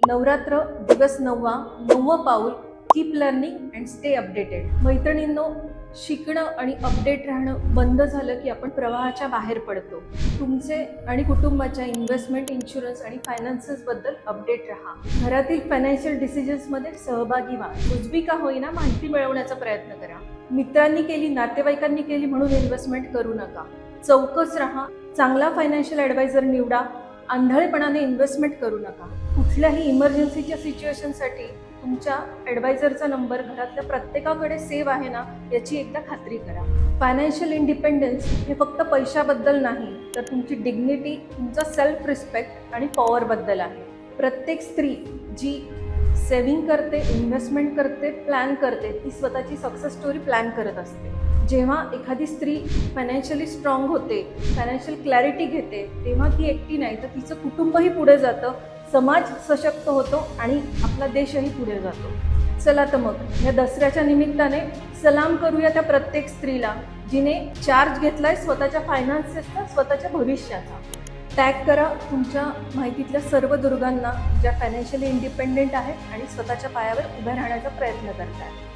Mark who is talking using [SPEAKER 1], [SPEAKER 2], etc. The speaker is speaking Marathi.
[SPEAKER 1] नवरात्र दिवस 9वा 9वं पाऊल keep learning and stay updated. मैत्रिणींनो, शिकणं आणि अपडेट राहणं बंद झालं की आपण प्रवाहाच्या बाहेर पडतो. तुमचे आणि कुटुंबाच्या इन्व्हेस्टमेंट, इन्शुरन्स आणि फायनान्सेस बद्दल अपडेट राहा. घरातील फायनान्शियल डिसिजन्समध्ये सहभागी व्हा. कुजबी का होईना माहिती मिळवण्याचा प्रयत्न करा. मित्रांनी केली, नातेवाईकांनी केली म्हणून इन्व्हेस्टमेंट करू नका. चौकस राहा. चांगला फायनान्शियल ॲडवायझर निवडा. आंधळेपणाने इन्व्हेस्टमेंट करू नका. कुठल्याही इमर्जन्सीच्या सिच्युएशनसाठी तुमच्या ॲडवायझरचा नंबर घरातल्या प्रत्येकाकडे सेव्ह आहे ना, याची एकदा खात्री करा. फायनान्शियल इंडिपेंडन्स हे फक्त पैशाबद्दल नाही, तर तुमची डिग्निटी, तुमचा सेल्फ रिस्पेक्ट आणि पॉवरबद्दल आहे. प्रत्येक स्त्री जी सेव्हिंग करते, इन्व्हेस्टमेंट करते, प्लॅन करते, ती स्वतःची सक्सेस स्टोरी प्लॅन करत असते. जेव्हा एखादी स्त्री फायनान्शियली स्ट्रॉंग होते, फायनान्शियल क्लॅरिटी घेते, तेव्हा ती एकटी नाही तर तिचं कुटुंबही पुढे जातं, समाज सशक्त होतो आणि आपला देशही पुढे जातो. चला तर मग या दसऱ्याच्या निमित्ताने सलाम करूया त्या प्रत्येक स्त्रीला जिने चार्ज घेतलाय स्वतःच्या फायनान्सेसचा, स्वतःच्या भविष्याचा. टॅग करा तुमच्या माहितीतल्या सर्व दुर्गांना ज्या फायनान्शियली इंडिपेंडेंट आहेत आणि स्वतःच्या पायावर उभ्या राहण्याचा प्रयत्न करतात.